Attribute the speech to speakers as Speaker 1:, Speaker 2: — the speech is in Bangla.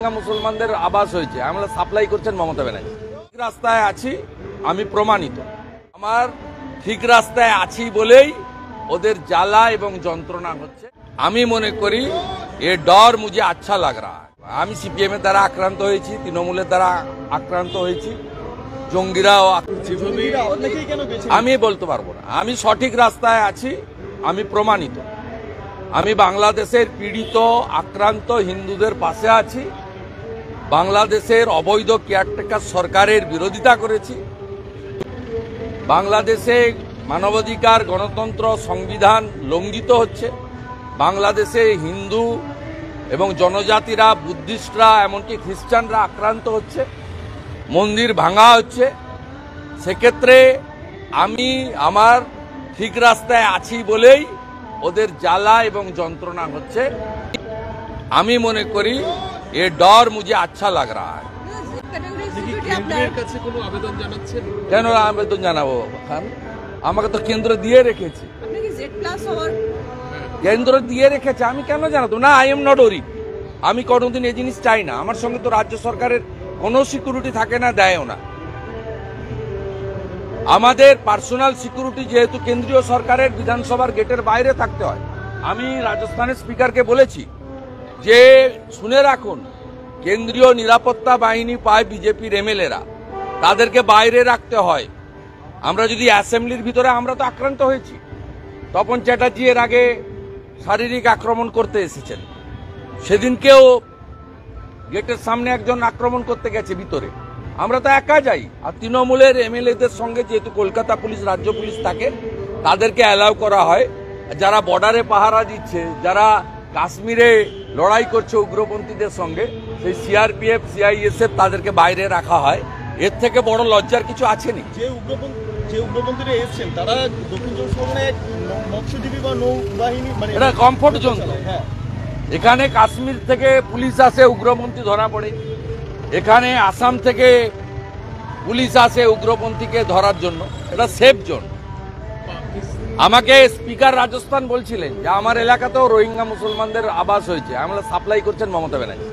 Speaker 1: মুসলমানদের আবাস হয়েছে, আমরা সাপ্লাই করছেন মমতা ব্যানার্জি। ঠিক রাস্তায় আছি, আমি প্রমাণিত। আমার ঠিক রাস্তায় আছি বলেই ওদের জ্বালা এবং যন্ত্রণা হচ্ছে। আমি মনে করি এ ডর মুঝে আচ্ছা লাগ রা। আমি সিপিএম এর দ্বারা আক্রান্ত হয়েছি, তৃণমূলের দ্বারা আক্রান্ত হয়েছি, জঙ্গিরাও। আমি বলতে পারবো না। আমি সঠিক রাস্তায় আছি, আমি প্রমাণিত। আমি বাংলাদেশের পীড়িত আক্রান্ত হিন্দুদের পাশে আছি। বাংলাদেশের অবৈধ কেয়ারটেকার সরকারের বিরোধিতা করেছি। বাংলাদেশে মানবাধিকার, গণতন্ত্র, সংবিধান লঙ্ঘিত হচ্ছে। বাংলাদেশে হিন্দু এবং জনজাতিরা, বুদ্ধিস্টরা, এমনকি খ্রিস্টানরা আক্রান্ত হচ্ছে, মন্দির ভাঙা হচ্ছে। সেক্ষেত্রে আমি আমার ঠিক রাস্তায় আছি বলেই ওদের জ্বালা এবং যন্ত্রণা হচ্ছে। আমি মনে করি এ ডর মুঝে আচ্ছা লাগ রা। কেন আবেদন জানাবো? আমাকে তো কেন্দ্র দিয়ে রেখেছে, কেন্দ্র দিয়ে রেখেছে, আমি কেন জানাবো না? আই এম নট ওরি। আমি কোনোদিন এই জিনিস চাই না। আমার সঙ্গে তো রাজ্য সরকারের কোনো সিকিউরিটি থাকে না, দেয়ও না। আমাদের পার্সোনাল সিকিউরিটি যেহেতু কেন্দ্রীয় সরকারের বিধানসভার গেটের বাইরে থাকতে হয়। আমি রাজস্থানের স্পিকারকে বলেছি যে শুনে রাখুন, কেন্দ্রীয় নিরাপত্তা বাহিনী পায় বিজেপির এমএলএরা, তাদেরকে বাইরে রাখতে হয়। আমরা যদি অ্যাসেম্বলির ভিতরে, আমরা তো আক্রান্ত হয়েছি। তপন চ্যাটার্জি এর আগে শারীরিক আক্রমণ করতে এসেছেন, সেদিনকেও গেটের সামনে একজন আক্রমণ করতে গেছে ভিতরে। আমরা তো একা যাই। আর তৃণমূলের এমএলএদের সঙ্গে যেহেতু কলকাতা পুলিশ, রাজ্য পুলিশ থাকে, তাদেরকে অ্যালাউ করা হয়। যারা বর্ডারে পাহারা দিচ্ছে, যারা কাশ্মীরে লড়াই করছে উগ্রপন্থীদের সঙ্গে, সেই সিআরপিএফ, সিআইএসএফ, তাদেরকে বাইরে রাখা হয়। এর থেকে বড় লজ্জার কিছু আছে নি?
Speaker 2: যে উগ্রপন্থীরা এসেছেন তারা দক্ষিণ চব্বিশ পরগনায় মৎস্যজীবী বা নৌবাহিনী, মানে
Speaker 1: এটা কমফোর্ট জোন।
Speaker 2: হ্যাঁ,
Speaker 1: এখানে কাশ্মীর থেকে পুলিশ আসে, উগ্রপন্থী ধরা পড়ে। এখানে আসাম থেকে পুলিশ আসে উগ্রপন্থীকে ধরার জন্য। এটা সেফ জোন। আমাকে স্পিকার রাজস্থান বলছিলেন যে আমার এলাকাতেও রোহিঙ্গা মুসলমানদের আবাস হয়েছে, আমরা সাপ্লাই করছেন মমতা ব্যানার্জি।